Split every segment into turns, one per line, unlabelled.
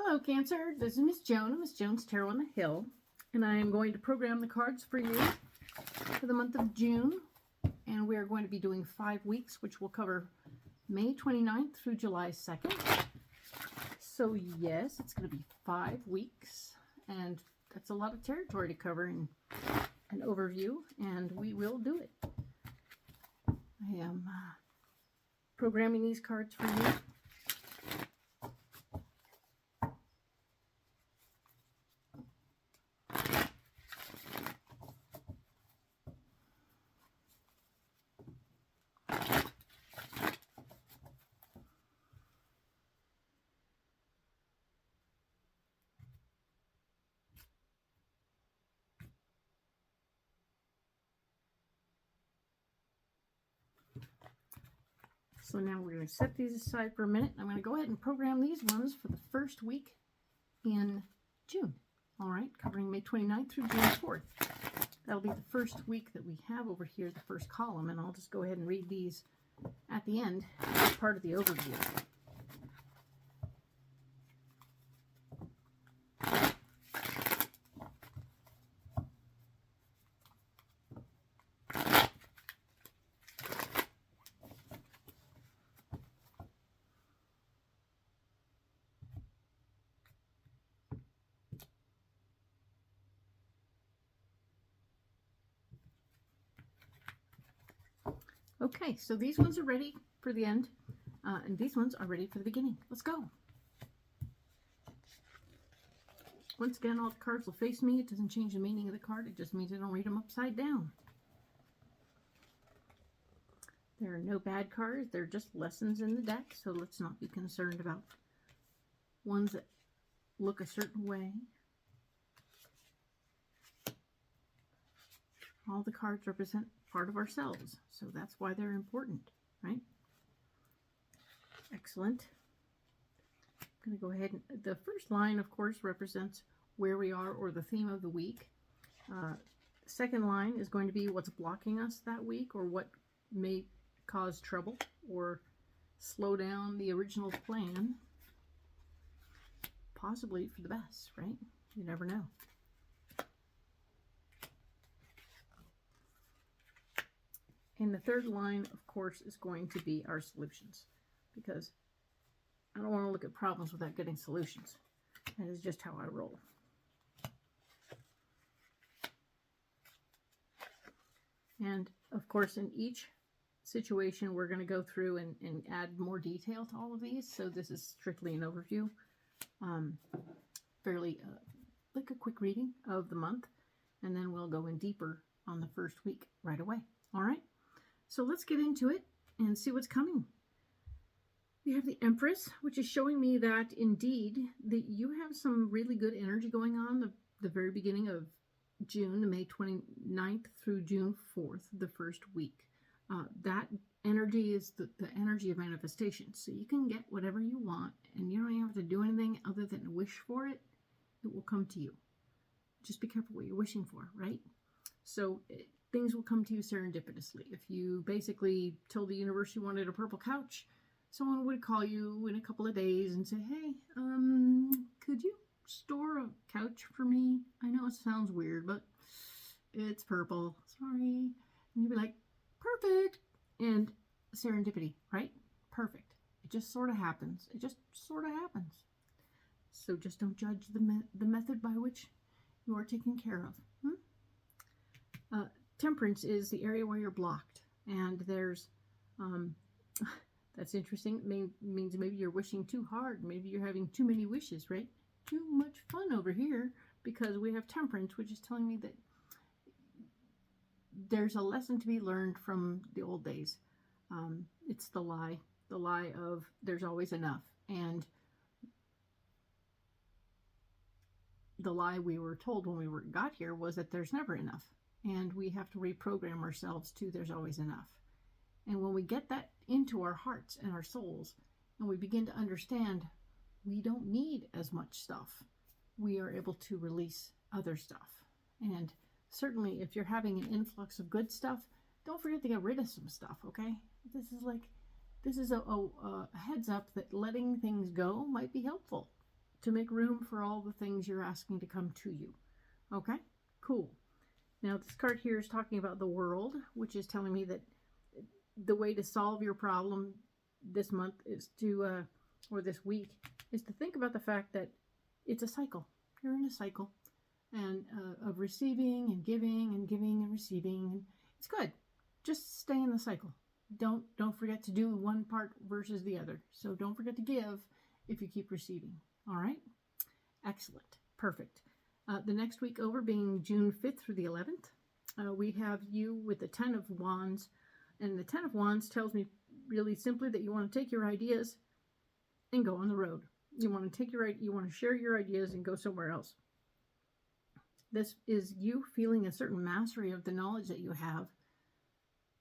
Hello, Cancer. This is Miss Joan, Miss Joan's Tarot on the Hill, and I am going to program the cards for you for the month of June, and we are going to be doing 5 weeks, which will cover May 29th through July 2nd. So yes, it's going to be 5 weeks, and that's a lot of territory to cover in an overview, and we will do it. I am programming these cards for you. So now we're going to set these aside for a minute. I'm going to go ahead and program these ones for the first week in June. All right, covering May 29th through June 4th. That'll be the first week that we have over here, the first column, and I'll just go ahead and read these at the end as part of the overview. Okay, so these ones are ready for the end, and these ones are ready for the beginning. Let's go. Once again, all the cards will face me. It doesn't change the meaning of the card. It just means I don't read them upside down. There are no bad cards. They're just lessons in the deck, so let's not be concerned about ones that look a certain way. All the cards represent part of ourselves, so that's why they're important, right? Excellent. I'm going to go ahead and the first line, of course, represents where we are or the theme of the week. Second line is going to be what's blocking us that week or what may cause trouble or slow down the original plan, possibly for the best, right? You never know. And the third line, of course, is going to be our solutions, because I don't want to look at problems without getting solutions. That is just how I roll. And, of course, in each situation, we're going to go through and add more detail to all of these. So this is strictly an overview, fairly like a quick reading of the month, and then we'll go in deeper on the first week right away. All right? So let's get into it and see what's coming. We have the Empress, which is showing me that indeed that you have some really good energy going on the very beginning of June, the May 29th through June 4th, the first week. That energy is the energy of manifestation. So you can get whatever you want, and you don't even have to do anything other than wish for it. It will come to you. Just be careful what you're wishing for, right? So things will come to you serendipitously. If you basically told the universe you wanted a purple couch, someone would call you in a couple of days and say, hey, could you store a couch for me? I know it sounds weird, but it's purple. Sorry. And you'd be like, perfect. And serendipity, right? Perfect. It just sort of happens. It just sort of happens. So just don't judge the method by which you are taken care of. Temperance is the area where you're blocked, and there's that's interesting. It means maybe you're wishing too hard. Maybe you're having too many wishes, right? Too much fun over here, because we have temperance, which is telling me that there's a lesson to be learned from the old days. It's the lie of there's always enough, and the lie we were told when we got here was that there's never enough. And we have to reprogram ourselves to there's always enough. And when we get that into our hearts and our souls, and we begin to understand we don't need as much stuff, we are able to release other stuff. And certainly if you're having an influx of good stuff, don't forget to get rid of some stuff, okay? This is a heads up that letting things go might be helpful to make room for all the things you're asking to come to you. Okay, cool. Now this card here is talking about the world, which is telling me that the way to solve your problem this month is to, or this week, is to think about the fact that it's a cycle. You're in a cycle and of receiving and giving and giving and receiving. And it's good. Just stay in the cycle. Don't forget to do one part versus the other. So don't forget to give if you keep receiving. All right? Excellent. Perfect. The next week over being June 5th through the 11th, we have you with the 10 of Wands. And the 10 of Wands tells me really simply that you want to take your ideas and go on the road. You want to share your ideas and go somewhere else. This is you feeling a certain mastery of the knowledge that you have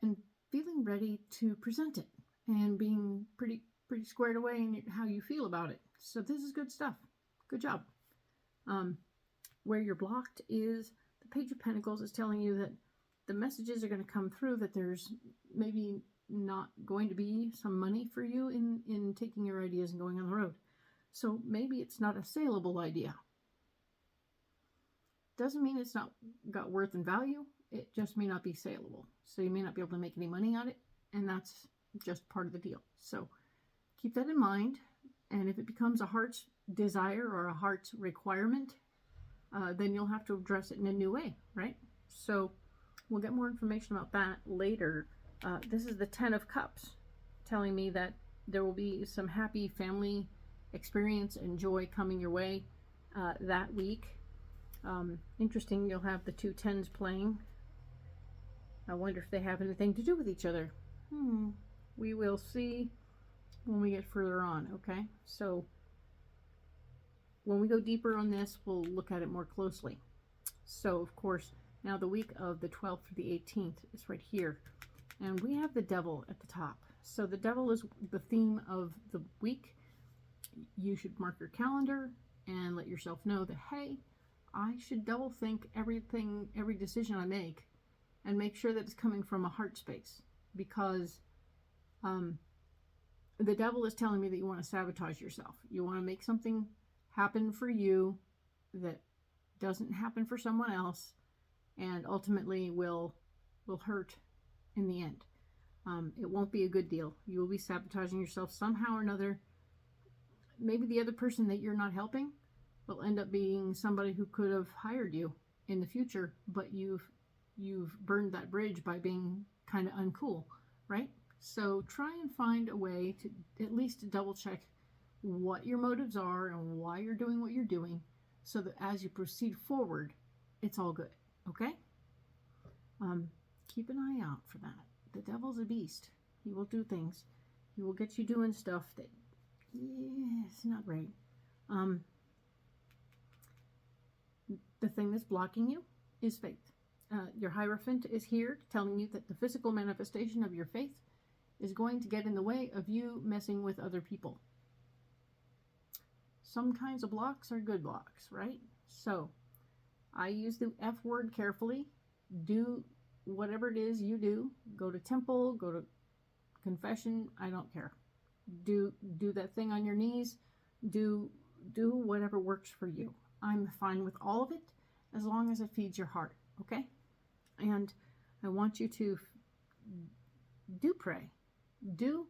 and feeling ready to present it and being pretty squared away in how you feel about it. So this is good stuff. Good job. Where you're blocked is the Page of Pentacles is telling you that the messages are going to come through that there's maybe not going to be some money for you in taking your ideas and going on the road. So maybe it's not a saleable idea. Doesn't mean it's not got worth and value. It just may not be saleable. So you may not be able to make any money on it. And that's just part of the deal. So keep that in mind. And if it becomes a heart's desire or a heart's requirement, then you'll have to address it in a new way, right? So we'll get more information about that later. This is the 10 of Cups telling me that there will be some happy family experience and joy coming your way that week. Interesting, you'll have the two tens playing. I wonder if they have anything to do with each other. We will see when we get further on, okay? So when we go deeper on this, we'll look at it more closely. So, of course, now the week of the 12th through the 18th is right here. And we have the devil at the top. So the devil is the theme of the week. You should mark your calendar and let yourself know that, hey, I should double think every decision I make and make sure that it's coming from a heart space, because the devil is telling me that you want to sabotage yourself. You want to make something happen for you that doesn't happen for someone else and ultimately will hurt in the end. It won't be a good deal. You will be sabotaging yourself somehow or another. Maybe the other person that you're not helping will end up being somebody who could have hired you in the future, but you've burned that bridge by being kind of uncool, right? So try and find a way to at least double check what your motives are and why you're doing what you're doing, so that as you proceed forward, it's all good, okay? Keep an eye out for that. The devil's a beast. He will do things. He will get you doing stuff that, it's not great. The thing that's blocking you is faith. Your Hierophant is here telling you that the physical manifestation of your faith is going to get in the way of you messing with other people. Some kinds of blocks are good blocks, right? So I use the F word carefully. Do whatever it is you do. Go to temple, go to confession, I don't care. Do that thing on your knees. Do whatever works for you. I'm fine with all of it as long as it feeds your heart, okay? And I want you to do pray. Do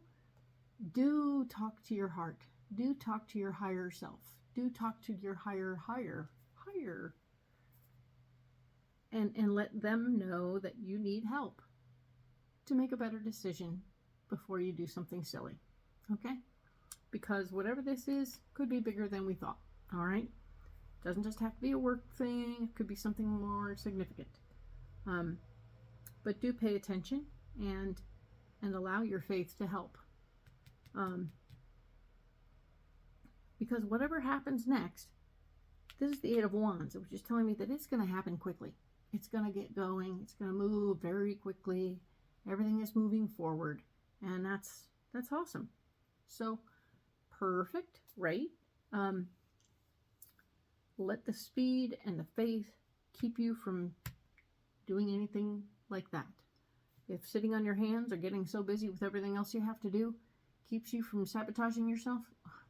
talk to your heart. Do talk to your higher self. Do talk to your higher. And let them know that you need help to make a better decision before you do something silly, okay? Because whatever this is could be bigger than we thought, all right? Doesn't just have to be a work thing. It could be something more significant. But do pay attention and allow your faith to help. Because whatever happens next, this is the Eight of Wands, which is telling me that it's going to happen quickly. It's going to get going. It's going to move very quickly. Everything is moving forward. And that's awesome. So, perfect, right? Let the speed and the faith keep you from doing anything like that. If sitting on your hands or getting so busy with everything else you have to do keeps you from sabotaging yourself,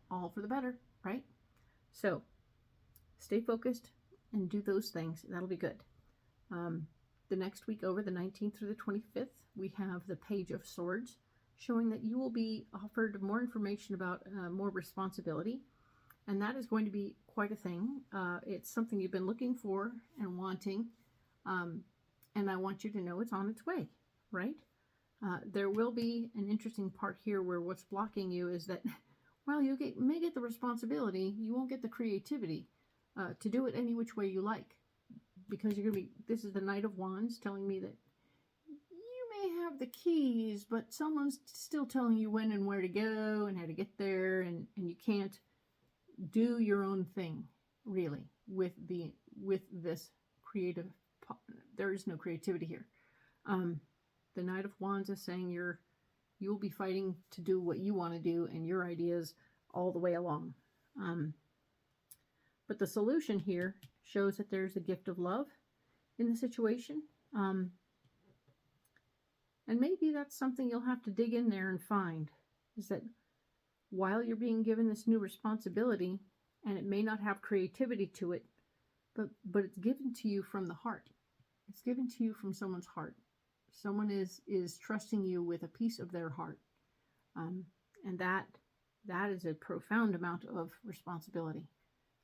all for the better, right? So stay focused and do those things. That'll be good. The next week over, the 19th through the 25th, we have the Page of Swords, showing that you will be offered more information about more responsibility. And that is going to be quite a thing. It's something you've been looking for and wanting. And I want you to know it's on its way, right? There will be an interesting part here where what's blocking you is that while you may get the responsibility, you won't get the creativity to do it any which way you like. Because you're going to be, this is the Knight of Wands telling me that you may have the keys, but someone's still telling you when and where to go and how to get there, and you can't do your own thing, really, with this creative. There is no creativity here. The Knight of Wands is saying you'll be fighting to do what you want to do and your ideas all the way along. But the solution here shows that there's a gift of love in the situation. And maybe that's something you'll have to dig in there and find, is that while you're being given this new responsibility, and it may not have creativity to it, but it's given to you from the heart. It's given to you from someone's heart. Someone is trusting you with a piece of their heart. And that is a profound amount of responsibility.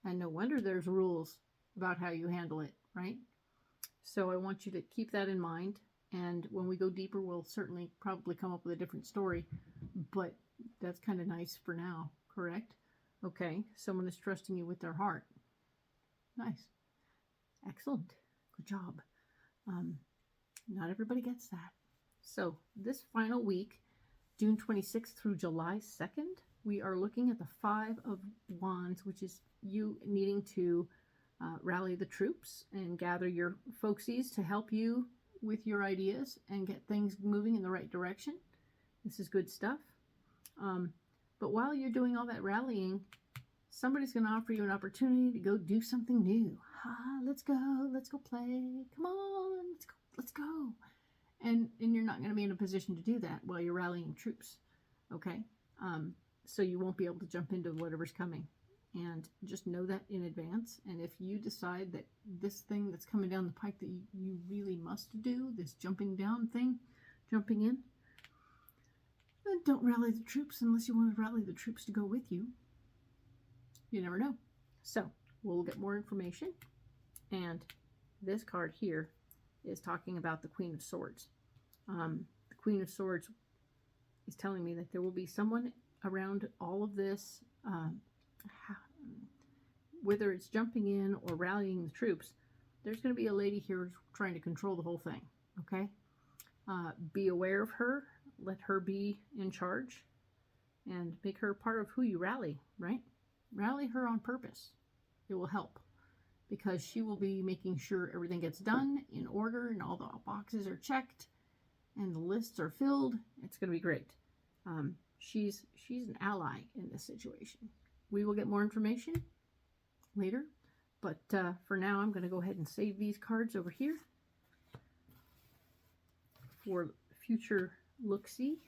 And no wonder there's rules about how you handle it, right? So I want you to keep that in mind. And when we go deeper, we'll certainly probably come up with a different story. But that's kind of nice for now, correct? Okay, someone is trusting you with their heart. Nice. Excellent. Good job. Not everybody gets that. So this final week, June 26th through July 2nd, we are looking at the Five of Wands, which is you needing to rally the troops and gather your folksies to help you with your ideas and get things moving in the right direction. This is good stuff. But while you're doing all that rallying, somebody's going to offer you an opportunity to go do something new. Let's go play. Come on, let's go. And you're not going to be in a position to do that while you're rallying troops. Okay? So you won't be able to jump into whatever's coming. And just know that in advance. And if you decide that this thing that's coming down the pike that you really must do, this jumping down thing, jumping in, then don't rally the troops unless you want to rally the troops to go with you. You never know. So we'll get more information. And this card here is talking about the Queen of Swords. The Queen of Swords is telling me that there will be someone around all of this, whether it's jumping in or rallying the troops. There's going to be a lady here trying to control the whole thing. Okay? Be aware of her. Let her be in charge. And make her part of who you rally, right? Rally her on purpose. It will help. Because she will be making sure everything gets done in order and all the boxes are checked and the lists are filled. It's going to be great. She's an ally in this situation. We will get more information later, but for now I'm going to go ahead and save these cards over here for future look-see.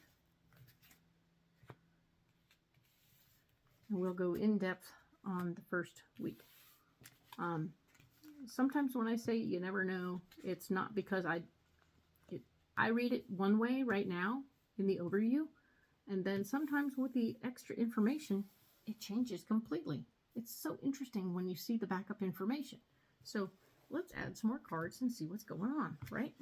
And we'll go in depth on the first week. Sometimes when I say you never know, it's not because I read it one way right now in the overview, and then sometimes with the extra information, it changes completely. It's so interesting when you see the backup information. So let's add some more cards and see what's going on, right?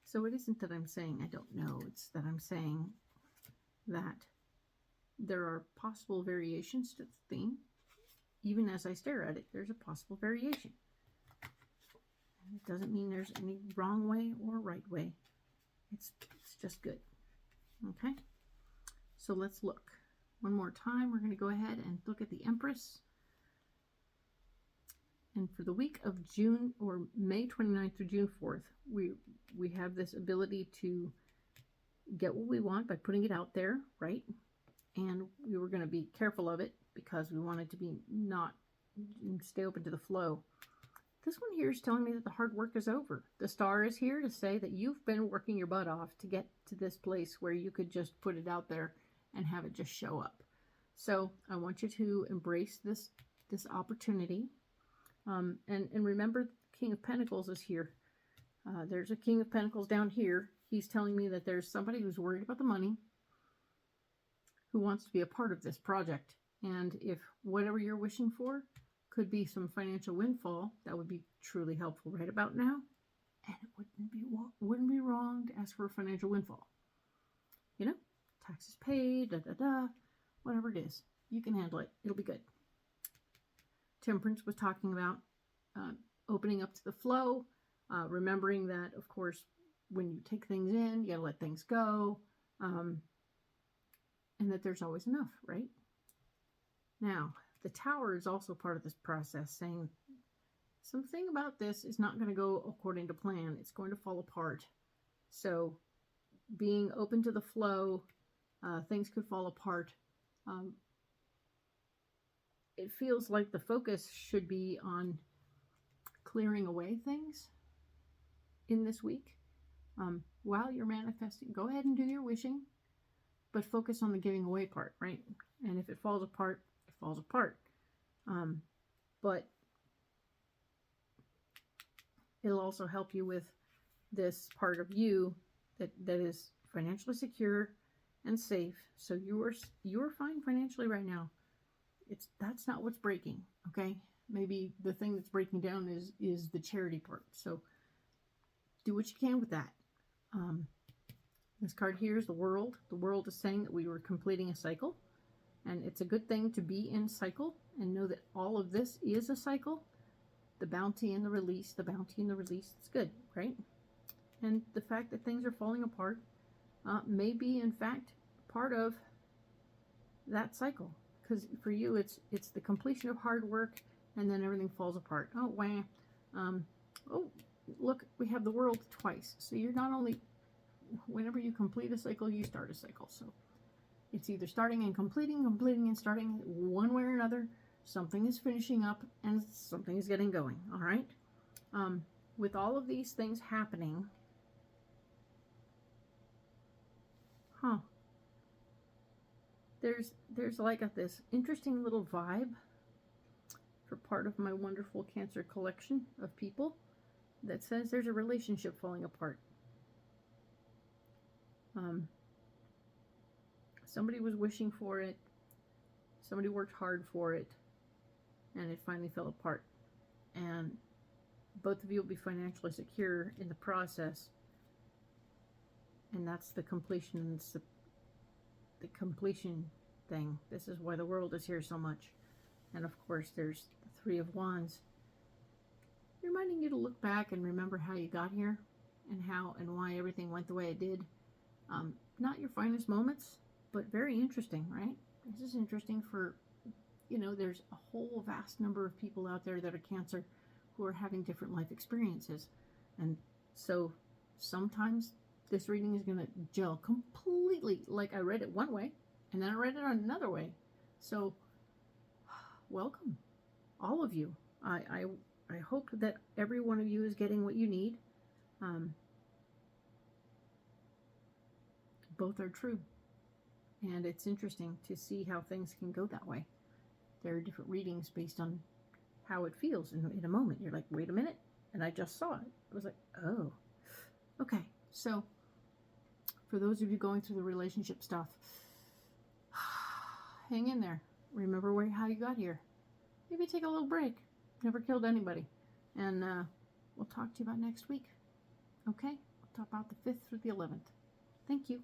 So it isn't that I'm saying I don't know, it's that I'm saying that there are possible variations to the theme. Even as I stare at it, there's a possible variation. And it doesn't mean there's any wrong way or right way. It's just good. Okay? So let's look. One more time, we're going to go ahead and look at the Empress. And for the week of June or May 29th through June 4th, we have this ability to get what we want by putting it out there, right? And we were going to be careful of it because we wanted to be not stay open to the flow. This one here is telling me that the hard work is over. The star is here to say that you've been working your butt off to get to this place where you could just put it out there and have it just show up. So I want you to embrace this opportunity. And remember, King of Pentacles is here. There's a King of Pentacles down here. He's telling me that there's somebody who's worried about the money, who wants to be a part of this project. And if whatever you're wishing for could be some financial windfall, that would be truly helpful right about now. And it wouldn't be wrong to ask for a financial windfall. You know, taxes paid, whatever it is. You can handle it. It'll be good. Temperance was talking about opening up to the flow, remembering that, of course, when you take things in, you got to let things go, and that there's always enough, right? Now, the Tower is also part of this process, saying something about this is not going to go according to plan. It's going to fall apart. So being open to the flow, things could fall apart. It feels like the focus should be on clearing away things in this week. While you're manifesting, go ahead and do your wishing, but focus on the giving away part, right? And if it falls apart, it falls apart. But it'll also help you with this part of you that is financially secure and safe. So you're fine financially right now. That's not what's breaking, okay? Maybe the thing that's breaking down is the charity part. So do what you can with that. This card here is the World. The World is saying that we were completing a cycle, and it's a good thing to be in cycle and know that all of this is a cycle. The bounty and the release, it's good, right? And the fact that things are falling apart may be, in fact, part of that cycle. Because for you, it's the completion of hard work, and then everything falls apart. Oh, wow. Oh, look, we have the World twice. So you're not only, whenever you complete a cycle, you start a cycle. So it's either starting and completing and starting, one way or another. Something is finishing up and something is getting going, all right? With all of these things happening, there's like this interesting little vibe for part of my wonderful Cancer collection of people that says there's a relationship falling apart. Somebody was wishing for it, somebody worked hard for it, and it finally fell apart. And both of you will be financially secure in the process. And that's the completion. It's the completion thing. This is why the World is here so much. And of course, there's the Three of Wands, reminding you to look back and remember how you got here and how and why everything went the way it did. Not your finest moments, but very interesting, right? This is interesting for, you know, there's a whole vast number of people out there that are Cancer who are having different life experiences. And so sometimes this reading is going to gel completely. Like I read it one way and then I read it another way. So welcome, all of you. I hope that every one of you is getting what you need. Both are true. And it's interesting to see how things can go that way. There are different readings based on how it feels in a moment. You're like, wait a minute, and I just saw it. I was like, oh, okay. So for those of you going through the relationship stuff, hang in there. Remember how you got here. Maybe take a little break. Never killed anybody. And we'll talk to you about next week. Okay? We'll talk about the 5th through the 11th. Thank you.